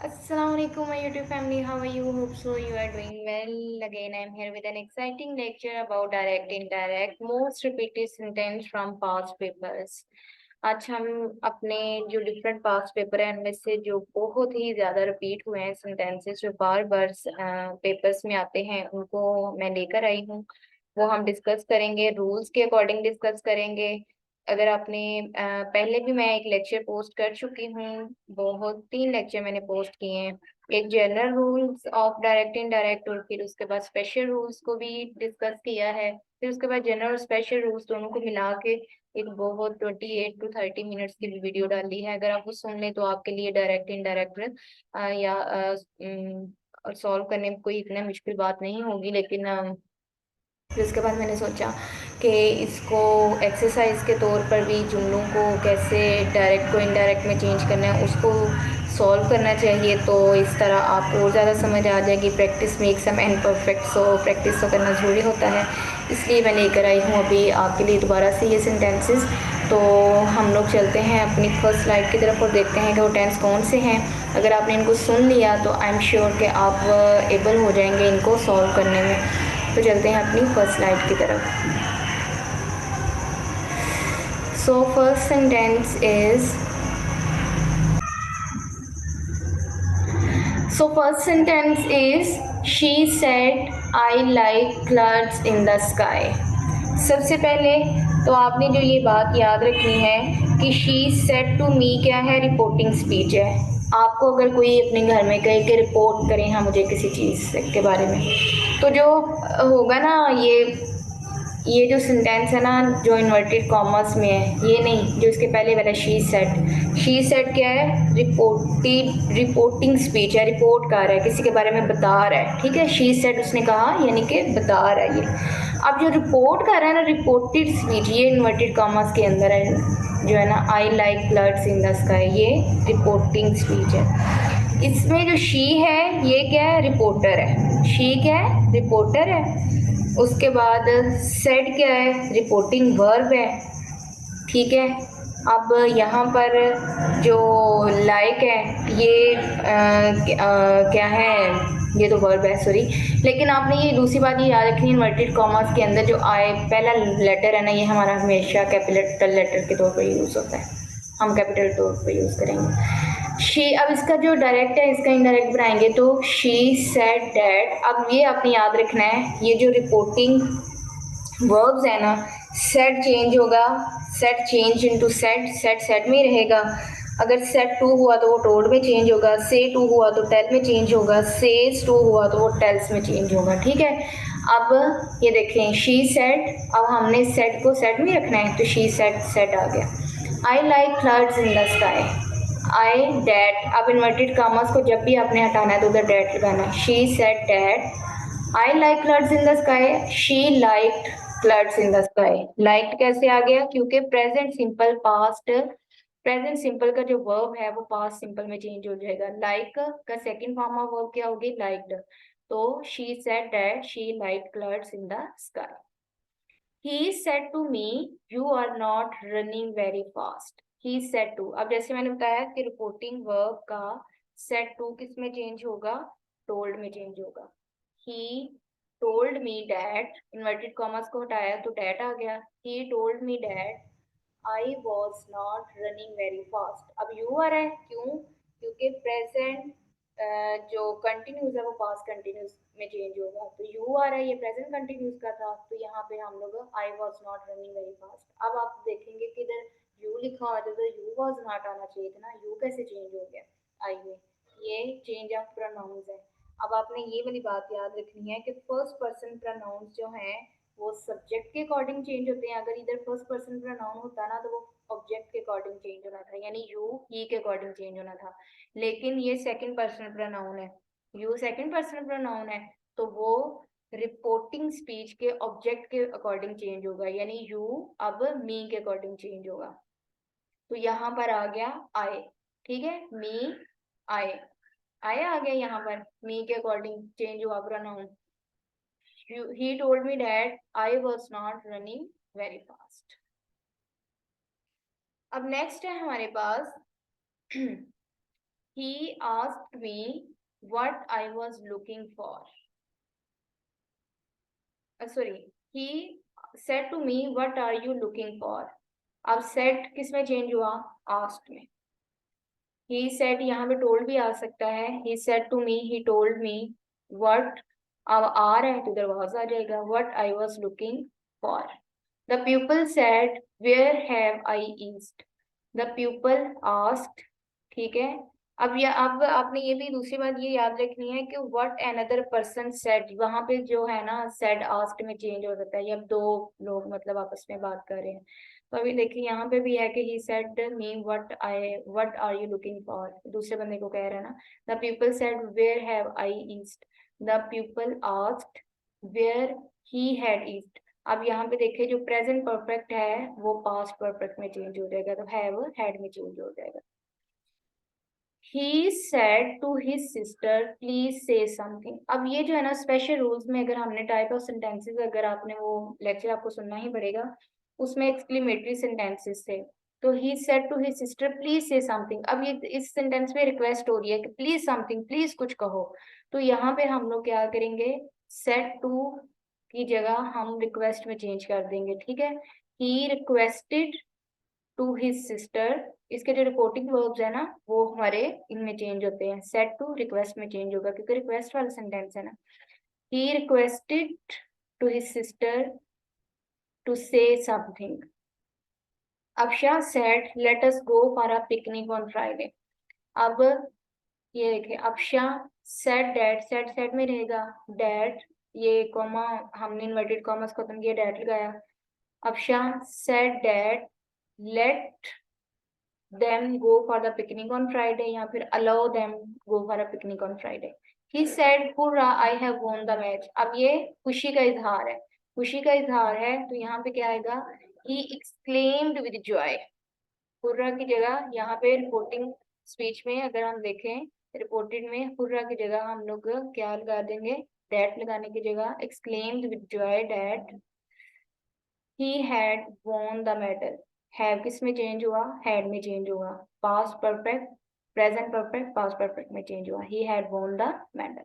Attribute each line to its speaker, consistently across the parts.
Speaker 1: Assalamualaikum, my YouTube family. How are you? Hope so you are doing well. Again, I'm here with an exciting lecture about direct, indirect, most repeated sentence from past papers. आज हम अपने जो different past paper है उनमें से जो बहुत ही ज्यादा रिपीट हुए हैं सेंटेंसेस जो बार बार पेपर्स में आते हैं उनको मैं लेकर आई हूँ। वो हम डिस्कस करेंगे, रूल्स के अकॉर्डिंग डिस्कस करेंगे। अगर आपने पहले भी मैं एक लेक्चर पोस्ट कर चुकी हूँ, बहुत 3 लेक्चर मैंने पोस्ट किए हैं। एक general rules of direct indirect और फिर उसके बाद स्पेशल रूल्स को भी डिस्कस किया है। फिर उसके बाद जनरल और स्पेशल रूल्स दोनों को मिला के एक बहुत 28 to 30 मिनट्स की भी वीडियो डाली है। अगर आप वो सुन लें तो आपके लिए डायरेक्ट इनडायरेक्ट या सॉल्व करने में कोई इतना मुश्किल बात नहीं होगी। लेकिन फिर उसके बाद मैंने सोचा कि इसको एक्सरसाइज के तौर पर भी जुमलों को कैसे डायरेक्ट को इनडायरेक्ट में चेंज करना है उसको सॉल्व करना चाहिए, तो इस तरह आपको और ज़्यादा समझ आ जाएगी। Practice makes a man perfect, so practice तो करना ज़रूरी होता है। इसलिए मैं लेकर आई हूँ अभी आपके लिए दोबारा से ये सेंटेंसेस। तो हम लोग चलते हैं अपनी फर्स्ट स्लाइड की तरफ और देखते हैं कि वो टेंस कौन से हैं। अगर आपने इनको सुन लिया तो आई एम श्योर कि आप एबल हो जाएंगे इनको सॉल्व करने में। तो चलते हैं अपनी फर्स्ट स्लाइड की तरफ। So first sentence is she said I like clouds in the sky. सबसे पहले तो आपने जो ये बात याद रखनी है कि शी सेड टू मी क्या है, रिपोर्टिंग स्पीच है। आपको अगर कोई अपने घर में कहे कि रिपोर्ट करें हाँ मुझे किसी चीज़ के बारे में, तो जो होगा ना, ये जो सेंटेंस है ना जो इन्वर्टेड कॉमर्स में है, ये नहीं जो इसके पहले वाला शी सेड क्या है, रिपोर्टिंग स्पीच है, रिपोर्ट कर रहा है, किसी के बारे में बता रहा है। ठीक है, शी सेड उसने कहा यानी कि बता रहा है ये। अब जो रिपोर्ट कर रहा है ना, रिपोर्टेड स्पीच, ये इन्वर्टेड कॉमर्स के अंदर है जो है ना, I like floods in the sky, ये रिपोर्टिंग स्पीच है। इसमें जो शी है ये क्या है, रिपोर्टर है। शी क्या है, रिपोर्टर है। उसके बाद सेड क्या है, रिपोर्टिंग वर्ब है। ठीक है, अब यहाँ पर जो लाइक है ये क्या है, ये तो वर्ब है, सॉरी। लेकिन आपने ये दूसरी बात ये याद रखनी है, इन्वर्टेड कॉमर्स के अंदर जो आई पहला लेटर है ना, ये हमारा हमेशा कैपिटल लेटर के तौर पर यूज़ होता है, हम कैपिटल तौर पर यूज़ करेंगे। शी, अब इसका जो डायरेक्ट है इसका इनडायरेक्ट बनाएंगे तो शी सेड डैट। अब ये आपने याद रखना है, ये जो रिपोर्टिंग वर्ब्स है ना, सेट चेंज होगा, set change into set, set में रहेगा। अगर सेट टू हुआ तो वो टोल्ड में चेंज होगा, से टू हुआ तो टेल में चेंज होगा, सेज टू हुआ तो वो टेल्स में चेंज होगा। ठीक है, अब ये देखें शी सेट, अब हमने सेट को सेट में रखना है तो शी सेट सेट आ गया। I like clouds in the sky, I that, अब इन्वर्टेड कॉमर्स को जब भी आपने हटाना है तो उधर डैट लगाना है। She said that I like clouds in the sky, she liked clouds in the sky. Liked कैसे आ गया, क्योंकि present simple past, present simple का जो वर्ब है वो पास्ट सिंपल में चेंज हो जाएगा। लाइक का सेकंड फॉर्म ऑफ वर्ब क्या होगी, लाइक्ड। तो she said that she liked clouds in the sky. He said to me you are not running very fast. He said to, अब जैसे मैंने बताया कि रिपोर्टिंग वर्ब का सेड टू किस में चेंज होगा, टोल्ड में चेंज होगा। He told me that, inverted commas को हटाया तो डैट आ गया। He told me that I was not running very fast. अब यू आ रहा है, क्यों, क्योंकि प्रेजेंट जो कंटिन्यूस है वो पास्ट कंटिन्यूस में चेंज होगा। तो यू आ रहा है, ये प्रेजेंट कंटिन्यूस का था, तो यहाँ पे हम लोग आई was not running very fast. अब आप देखेंगे कि इधर यू लिखा हुआ था तो यू वॉज नॉट आना चाहिए था ना, यू कैसे चेंज हो गया आई में, ये चेंज ऑफ प्रोनाउंस है। अब आपने ये वाली बात याद रखनी है कि फर्स्ट पर्सन प्रोनाउंस जो हैं वो सब्जेक्ट के अकॉर्डिंग चेंज होते हैं। अगर इधर फर्स्ट पर्सन प्रोनाउन होता ना तो वो ऑब्जेक्ट के अकॉर्डिंग चेंज होना था, यानी यू ही के अकॉर्डिंग चेंज होना था। लेकिन ये सेकंड पर्सन प्रोनाउन है, यू सेकंड पर्सन प्रोनाउन है, तो वो रिपोर्टिंग स्पीच के ऑब्जेक्ट के अकॉर्डिंग चेंज होगा, यानी यू अब मी के अकॉर्डिंग चेंज होगा। तो यहाँ पर आ गया आई। ठीक है, मी आई, आई आ गया यहाँ पर, मी के अकॉर्डिंग चेंज हुआ pronoun. He told me that I was not running very fast. अब नेक्स्ट है हमारे पास He asked me what I was looking for. Sorry, he said to me, what are you looking for? अब said किस में change हुआ? Asked में. He said यहाँ पे told भी आ सकता है. He said to me, he told me what. अब आ रहा है तो इधर was आ जाएगा. What I was looking for. The pupil said, where have I east? The pupil asked. ठीक है. अब आपने ये भी दूसरी बात ये याद रखनी है कि व्हाट अनदर पर्सन सेड, वहां पे जो है ना सेड आस्क्ड में चेंज हो जाता है. ये अब दो लोग मतलब आपस में बात कर रहे हैं. तो अभी देखिए यहाँ पे भी है कि he said me what are you looking for, दूसरे बंदे को कह रहा है ना. The people said where have I east. The people asked where he had east. अब यहाँ पे देखिए जो प्रेजेंट परफेक्ट है वो पास्ट परफेक्ट में चेंज हो जाएगा, तो हैव हैड में चेंज हो जाएगा. He said to his sister, please say something. अब ये जो है ना स्पेशल रूल्स में अगर हमने टाइप ऑफ सेंटेंसेस, अगर आपने वो लेक्चर आपको सुनना ही पड़ेगा, उसमें एक्सक्लेमेटरी सेंटेंसेस थे. तो he said to his sister please say something. अब ये इस सेंटेंस में रिक्वेस्ट हो रही है कि प्लीज समथिंग, प्लीज कुछ कहो. तो यहाँ पे हम लोग क्या करेंगे, सेड टू की जगह हम रिक्वेस्ट में चेंज कर देंगे. ठीक है. He requested to his sister. इसके जो रिपोर्टिंग वर्ब्स है ना वो हमारे इनमें चेंज होते हैं. सेड टू रिक्वेस्ट में चेंज होगा क्योंकि रिक्वेस्ट वाला सेंटेंस है ना. He requested to his sister to say something. Akshay said let us go for a picnic on Friday. अब ये देखिए अक्षय सेड डैड, सेड में रहेगा डैड, ये कॉमा हमने इन्वर्टेड कॉमर्स खत्म किया, डैड लगाया. Akshay said that let them go for the picnic on Friday या फिर allow them go for a picnic on Friday. He said, "Hurrah, I have won the match." अब ये खुशी का इजहार है, खुशी का इजहार है तो यहाँ पे क्या आएगा, he exclaimed with joy. Hurrah की जगह यहाँ पे रिपोर्टिंग स्पीच में अगर हम देखें, रिपोर्टेड में हुर्रा की जगह हम लोग क्या लगा देंगे, दैट लगाने की जगह exclaimed with joy that he had won the medal. Have किस में चेंज हुआ, हैड में चेंज हुआ. Past perfect present perfect past perfect में चेंज हुआ. He had won the medal.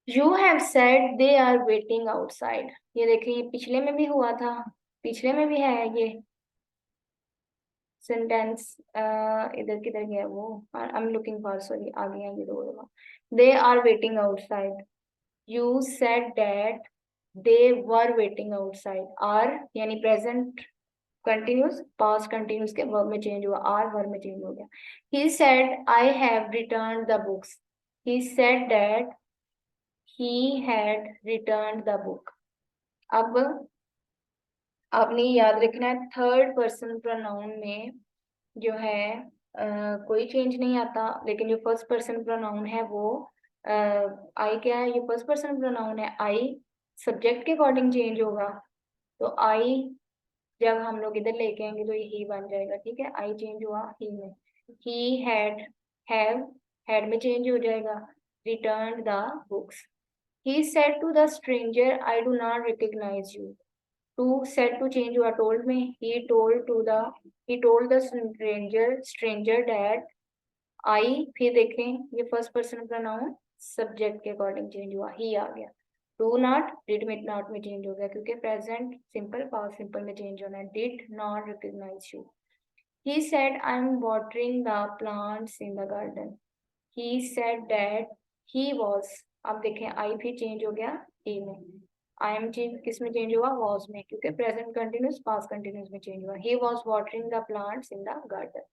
Speaker 1: You have said they are waiting outside. ये देखिए ये पिछले में भी हुआ था, पिछले में भी है ये सेंटेंस. इधर किधर गया वो, I am looking for, sorry आ गया ये दो दफा. They are waiting outside. You said that they were waiting outside. Are यानी प्रेजेंट कंटिन्यूस, पास्ट कंटिन्यूस के वर्ब में चेंज हुआ, आर वर्ब में चेंज हो गया. He said I have return the books. He said that he had return the book. अब आपने याद रखना है थर्ड पर्सन प्रोनाउन में जो है कोई चेंज नहीं आता, लेकिन जो फर्स्ट पर्सन प्रोनाउन है वो आई क्या है, ये फर्स्ट पर्सन प्रोनाउन है. आई सब्जेक्ट के अकॉर्डिंग चेंज होगा. तो आई जब हम लोग इधर लेके आएंगे तो ये ही बन जाएगा. ठीक है. आई चेंज हुआ ही में. ही हैव हैड में चेंज हो जाएगा. Return the books. He said to the stranger I do not recognise you. To said to change हुआ टोल्ड में. He told the stranger that I, फिर देखें ये फर्स्ट पर्सन प्रोनाउन सब्जेक्ट के according change हुआ, he आ गया. Do not did में नॉट में चेंज हो गया क्योंकि प्रेजेंट सिंपल पास्ट सिंपल में चेंज होना है. Did not recognise you. He said I am watering the plants in the garden. He said that he was. अब देखें आई फिर चेंज हो गया ए में. आई एम चेंज किस में चेंज हुआ, वॉज में, क्योंकि प्रेजेंट कंटिन्यूस पास्ट कंटिन्यूस में चेंज हुआ. He was watering the plants in the garden.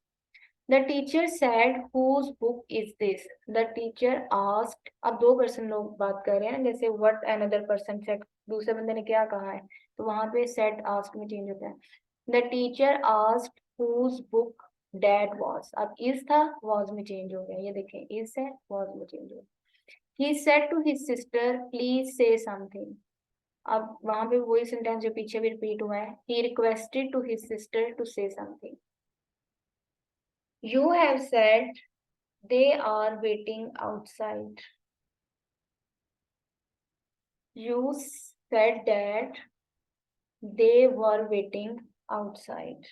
Speaker 1: The teacher said, whose book is this? The teacher asked. अब दो पर्सन लोग बात कर रहे हैं ना, जैसे what another person said, दूसरे बंदे ने क्या कहा है, तो वहां पे said asked में चेंज होता है. The teacher asked whose book that was. अब is था was में चेंज हो गया. ये देखें is है was में चेंज हो गया. He said to his sister, please say something. अब वहां पे वही सेंटेंस जो पीछे भी रिपीट हुआ है. He requested to his sister to say something. You have said they are waiting outside. You said that they were waiting outside.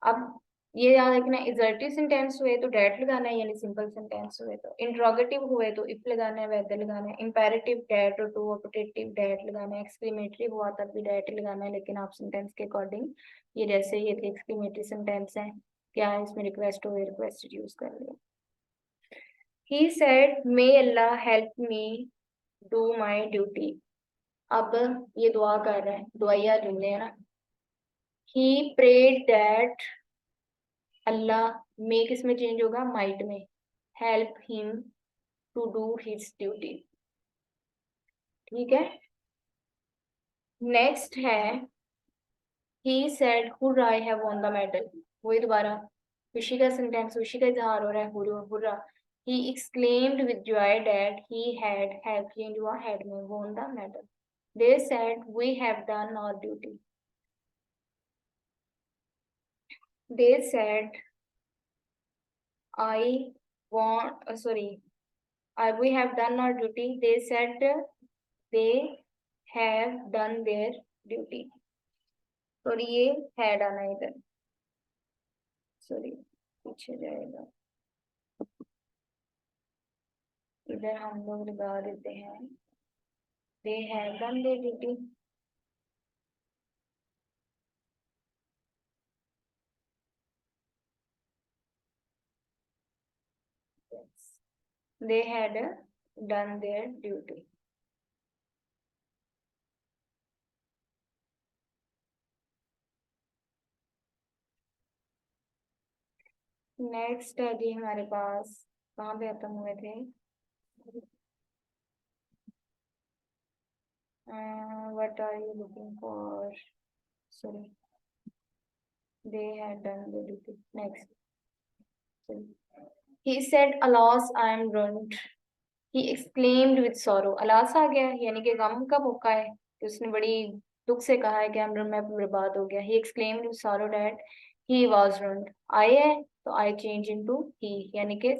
Speaker 1: अब ये याद रखना, इजर्टिव सेंटेंस हुए तो डेट लगाना है, यानी सिंपल सेंटेंस हुए तो, इंट्रोगेटिव हुए तो इफ लगाना है, वेदर लगाना है, इंपेरेटिव डेट और टू, ऑपरेटिव डेट लगाना है, एक्सक्लेमेटरी हुआ तब भी डेट लगाना है, लेकिन आप सेंटेंस के अकॉर्डिंग, ये जैसे ये थे एक्सक्लेमेटरी सेंटेंस है, क्या है इसमें रिक्वेस्ट हो, रिक्वेस्ट यूज कर लिया। He said, may Allah help me do my duty. अब ये दुआ कर रहा है, दुआया जुमले है ना। He prayed that अल्लाह, में किस में चेंज होगा, माइट में, help him to do his duty. ठीक है, नेक्स्ट है he said hurrah I have won the medal. वही दोबारा खुशी का सेंटेंस, खुशी का इजहार हो रहा है, hurrah hurrah. He exclaimed with joy that he had change हुआ हैड में, won the medal. They said we have done our duty. They said I want sorry we have done our duty. They said they have done their duty। और ये had आना इधर, sorry पीछे जाएगा, इधर हम लोग लगा देते हैं they have done their duty। they had done their duty। Next है जी हमारे पास, कहाँ पे खत्म हुए थे, what are you looking for, sorry they had done their duty। next he said alas I am ruined। He exclaimed with sorrow। Alas आ गया, यानी कि गम का मौका है, तो उसने बड़ी दुख से कहा है कि मैं बर्बाद हो गया। He exclaimed with sorrow that he was ruined। I है तो I change into he, यानी कि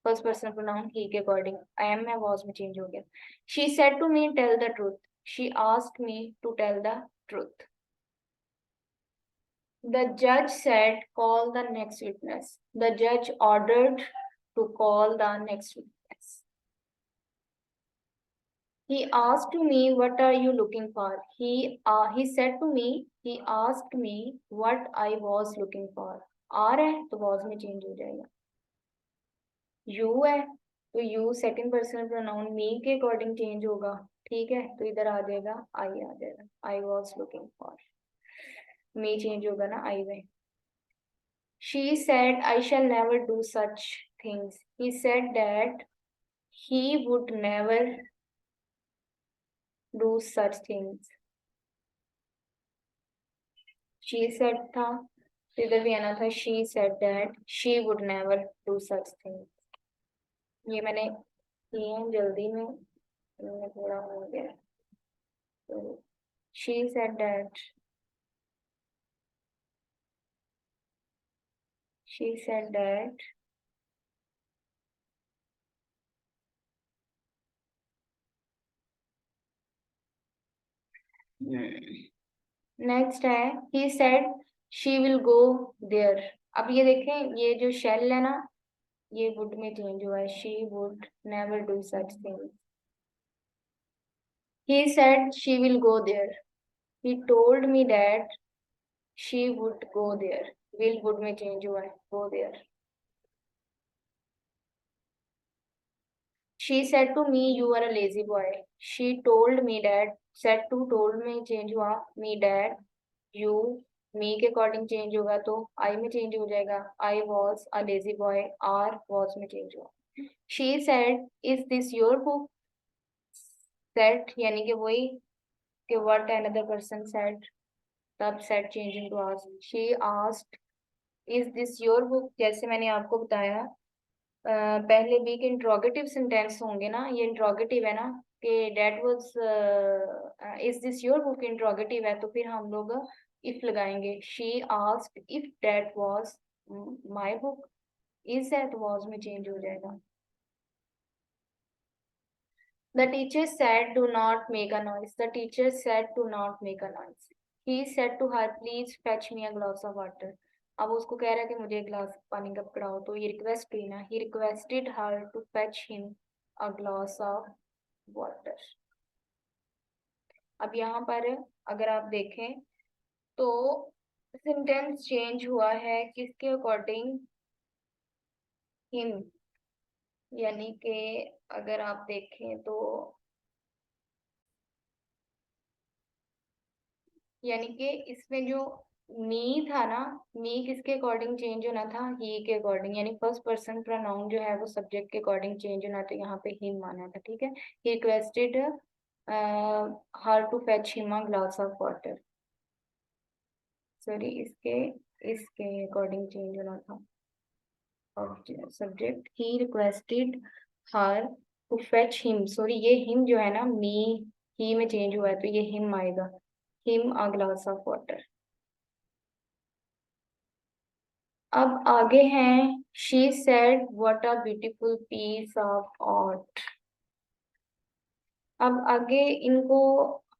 Speaker 1: फर्स्ट पर्सन प्रोनाउन he के अकॉर्डिंग, I am है was में चेंज हो गया। She said to me tell the truth। She asked me to tell the truth। The judge said call the next witness। The judge ordered to call the next witness। He asked me, "What are you looking for?" He said to me, he asked me what I was looking for। Are है तो was में change हो जाएगा। You है तो you second person pronoun me के according change होगा। ठीक है, तो इधर आ जाएगा I आ जाएगा। I was looking for, me change होगा ना I में। She said, "I shall never do such things।" He said that he would never do such things। she said था, इधर भी आना था she said that she would never do such things। ये मैंने किए हैं जल्दी में, इनमें थोड़ा हो गया, तो she said that, she said that next है he said she will go there। अब ये देखें, ये जो shell है ना, ये would में चेंज हुआ है, she would never do such things। he said she will go there। he told me that she would go there। will would में चेंज हुआ है, go there। she said to me you are a lazy boy। she told me that, said to told में change हुआ, me that you, me के according change होगा तो I में change हो जाएगा, I was a lazy boy, R was में change हुआ। she said is this your book। said यानी कि वही कि what another person said, तब said changing to ask। she asked is this your book। जैसे मैंने आपको बताया पहले बी के इंट्रोगेटिव सेंटेंस होंगे ना, ये इंट्रोगेटिव है ना, कि that was is this your book, interrogative है, तो फिर हम लोग इफ लगाएंगे। She asked if that was my book. Is है तो वाज में चेंज हो जाएगा। The teacher said do not make a noise. The teacher said do not make a noise. He said to her please fetch me a glass of water. अब उसको कह रहा है कि मुझे एक गिलास पानी का पकड़ाओ, तो ये रिक्वेस्ट हुई ना, he requested her to fetch him a glass of water. अब यहाँ पर अगर आप देखें तो सेंटेंस चेंज हुआ है किसके अकॉर्डिंग, हिम, यानी कि अगर आप देखें तो यानी कि इसमें जो मी था ना, मी किसके अकॉर्डिंग चेंज होना था, ही के अकॉर्डिंग, यानी फर्स्ट पर्सन प्रोनाउन जो है वो सब्जेक्ट के अकॉर्डिंग चेंज होना, तो यहाँ पे हिम माना था। ठीक है, he requested her to fetch him a glass of water, sorry इसके इसके अकॉर्डिंग चेंज होना था subject, he requested her to fetch him, sorry ये हिम जो है ना, मी ही में चेंज हुआ है तो ये हिम आएगा, him a glass of water. अब आगे हैं, she said what a beautiful piece of art. अब आगे इनको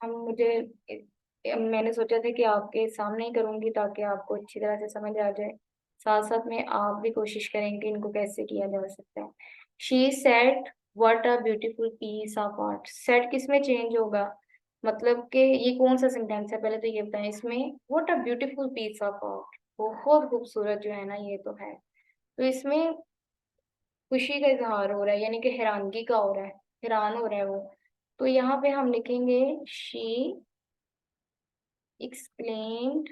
Speaker 1: हम मुझे मैंने सोचा था कि आपके सामने ही करूंगी ताकि आपको अच्छी तरह से समझ आ जाए, साथ साथ में आप भी कोशिश करेंगे इनको कैसे किया जा सकता है। She said what a beautiful piece of art, said किस में चेंज होगा, मतलब कि ये कौन सा सेंटेंस है, पहले तो ये बताएं इसमें, what a beautiful piece of art, बहुत खूबसूरत जो है ना ये तो है, तो इसमें खुशी का इजहार हो रहा है, यानी कि हैरानगी का हो रहा है, हैरान हो रहा है वो, तो यहाँ पे हम लिखेंगे she explained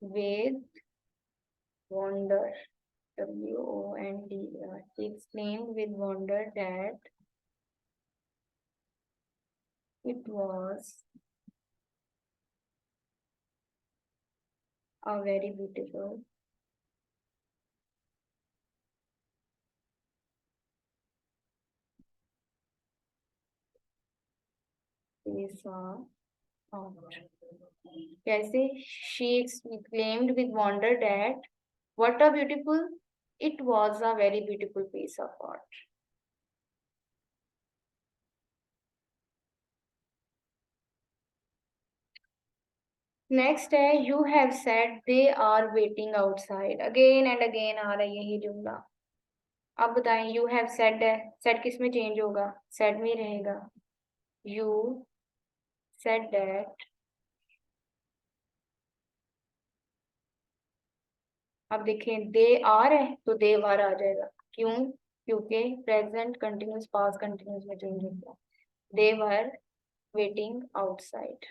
Speaker 1: with wonder, WONDER, she explained with wonder that it was a very beautiful piece of art। कैसे, she exclaimed with wonder that what a beautiful, it was a very beautiful piece of art। Next है, you have said they are waiting outside, again and again आ रहा है यही जुमला। अब बताएं, you have said है, सेड किस में चेंज होगा, सेड में ही रहेगा, यू सेड दैट। अब देखें दे आर है तो दे वर आ जाएगा, क्यों, क्योंकि प्रेजेंट कंटिन्यूस पास्ट कंटिन्यूस में चेंज होता है, दे वर वेटिंग आउटसाइड।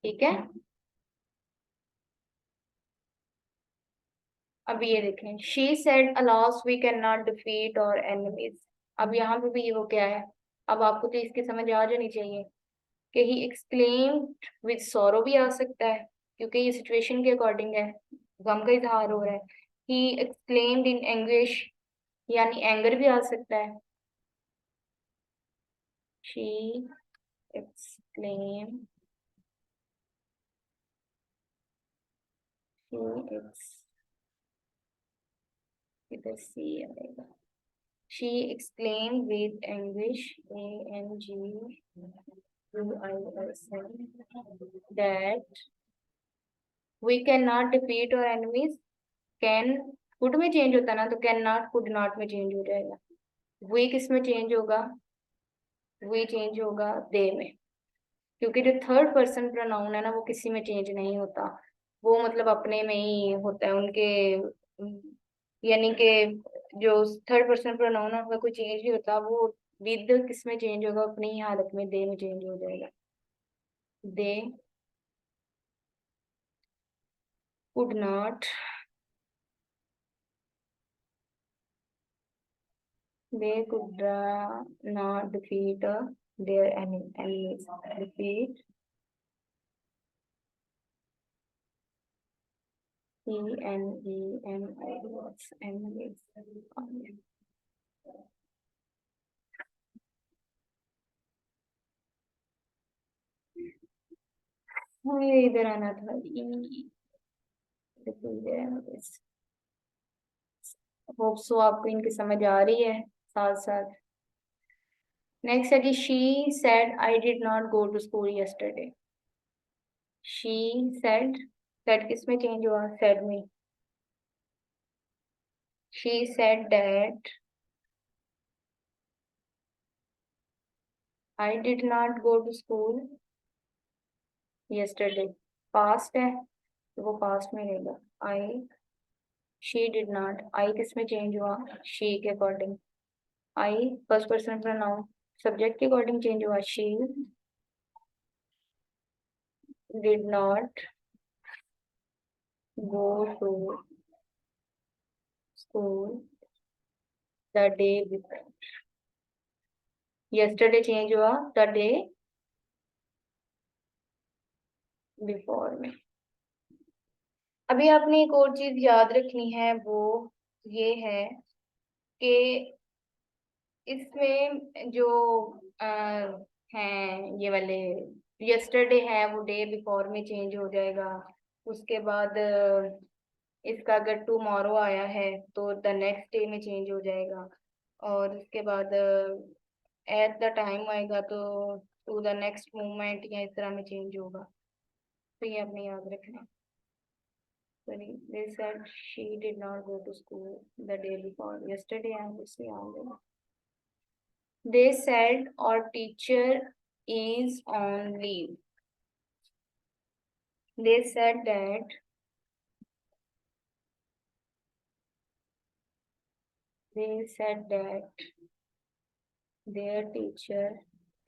Speaker 1: ठीक है, अब ये देखें, she said alas we can not defeat our enemies. अब यहाँ पे भी वो क्या है, अब आपको तो इसकी समझ आ जानी चाहिए कि ही एक्सक्लेम्ड विद सॉरो भी आ सकता है, क्योंकि ये सिचुएशन के अकॉर्डिंग है, गम का इजहार हो रहा है। ही एक्सक्लेम्ड इन एंग्विश, यानी एंगर भी आ सकता है, शी एक्सक्लेम, शी एक्स, इधर सी आएगा, she exclaim with anguish, ANGUISH, that we can not defeat our enemies, can could में चेंज होता ना तो कैन नॉट कुड नॉट में चेंज हो जाएगा, वी किस में चेंज होगा, वी चेंज होगा दे में, क्योंकि जो थर्ड पर्सन प्रोनाउन है ना वो किसी में चेंज नहीं होता, वो मतलब अपने में ही होता है उनके, यानी कि जो थर्ड पर्सन प्रोनाउन है उनका कोई चेंज नहीं होता, वो विद किस में चेंज होगा, अपनी ही हालत में दे में चेंज हो जाएगा, they could not, they could not defeat their enemies, defeat ENEMIES, enemies। मुझे इधर आना था, होप सो आपको इनकी समझ आ रही है। साथ साथ। नेक्स्ट है जी, she said I did not go to school yesterday. She said किस में चेंज हुआ, सेड में। She said that I did not go to school yesterday. Past है तो वो पास्ट में रहेगा। I, she did not, I किस में चेंज हुआ, शी के according. I first person pronoun, subject के अकॉर्डिंग चेंज हुआ। She did not go to school the day before. Yesterday change हुआ द डे बिफोर में। अभी आपने एक और चीज याद रखनी है, वो ये है कि इसमें जो हैं ये वाले, यस्टरडे है वो डे बिफोर में चेंज हो जाएगा। उसके बाद इसका अगर टुमारो आया है तो द नेक्स्ट डे में चेंज हो जाएगा। और उसके बाद एट द टाइम आएगा तो टू द नेक्स्ट मोमेंट या इस तरह में चेंज होगा। तो ये आपने याद रखना है। Sorry, they said she did not go to school the day before. Yesterday, I was young. They said our teacher is on leave. They said that their teacher,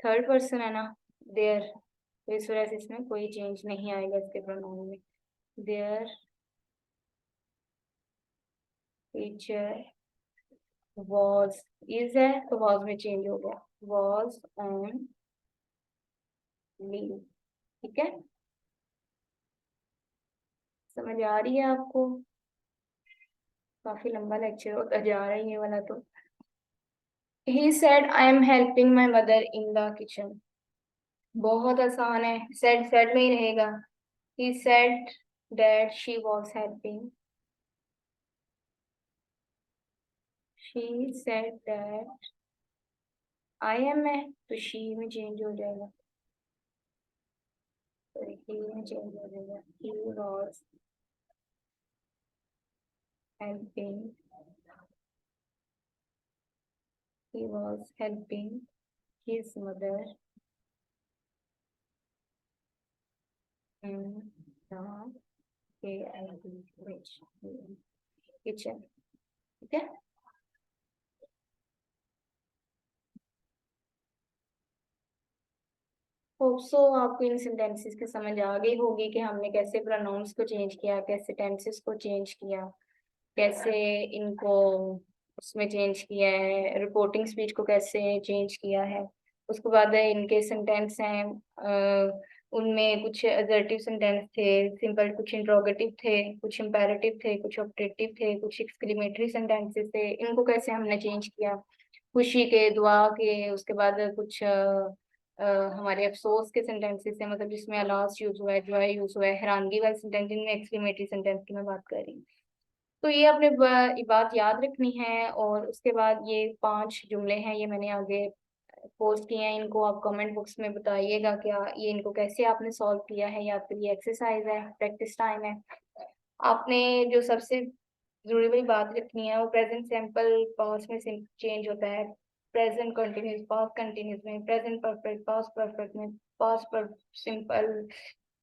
Speaker 1: third person है ना, their, तो इस वजह से इसमें कोई change नहीं आएगा इसके प्रोनाउन में। their teacher was, is है तो was में चेंज हो गया, was on leave। ठीक है, समझ आ रही है आपको? काफी लंबा लेक्चर होता जा रहा है ये वाला तो। He said I am helping my mother in the kitchen. बहुत आसान है, सेड में ही रहेगा। ही said that she was helping, she said that, I am में तो शी में चेंज हो जाएगा, सॉरी ही में चेंज हो जाएगा। He was helping, he was helping his mother in the kitchen. ठीक है, होप सो आपको इन सेंटेंसेस की समझ आ गई होगी कि हमने कैसे प्रोनाउंस को चेंज किया, कैसे टेंसेस को चेंज किया, कैसे इनको उसमें चेंज किया है, रिपोर्टिंग स्पीच को कैसे चेंज किया है। उसके बाद इनके सेंटेंस हैं, उनमें कुछ असर्टिव सेंटेंस थे, सिंपल कुछ इंट्रोगेटिव थे, कुछ इम्पेरेटिव थे, कुछ ऑब्जेक्टिव थे, कुछ एक्सक्लेमेटरी सेंटेंसेस थे। इनको कैसे हमने चेंज किया, खुशी के, दुआ के, उसके बाद कुछ हमारे अफसोस के सेंटेंसेस है, मतलब जिसमें अलास यूज हुआ है, जॉय यूज हुआ है, हैरानगी वाले सेंटेंस, जिनमें एक्सक्लेमेटरी सेंटेंस की मैं बात कर रही हूँ। तो ये आपने बात याद रखनी है। और उसके बाद ये 5 जुमले हैं, ये मैंने आगे पोस्ट किए हैं, इनको आप कमेंट बॉक्स में बताइएगा क्या ये, इनको कैसे आपने सॉल्व किया है, या आपके लिए एक्सरसाइज है, प्रैक्टिस टाइम है। आपने जो सबसे जरूरी वाली बात रखनी है, वो प्रेजेंट सिंपल पास्ट में चेंज होता है, प्रेजेंट कंटिन्यूस पास्ट कंटिन्यूस में, प्रेजेंट परफेक्ट पास्ट परफेक्ट में, पास्ट पर सिंपल,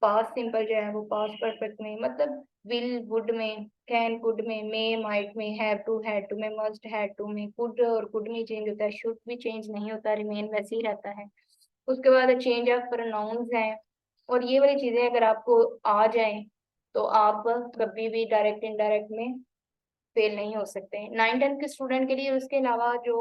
Speaker 1: पास्ट सिंपल जो है वो पास्ट परफेक्ट में, मतलब विल वुड में, कैन कुड में, मे माइट में, हैव टू हैड टू में, मस्ट हैड टू में। कुड और कुड में चेंज होता है, शुड भी चेंज नहीं होता, रिमेन वैसे ही रहता है। उसके बाद चेंज ऑफ प्रोनाउंस है। और ये वाली चीजें अगर आपको आ जाए तो आप कभी भी डायरेक्ट इनडायरेक्ट में फेल नहीं हो सकते हैं। 9th-10th के स्टूडेंट के लिए, उसके अलावा जो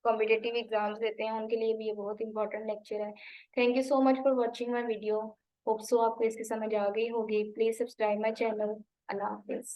Speaker 1: कॉम्पिटेटिव एग्जाम्स देते हैं उनके लिए भी ये बहुत इंपॉर्टेंट लेक्चर है। Thank you so much for watching my video. Hope so आपको इसकी समझ आ गई होगी। Please subscribe my channel. Allah Hafiz.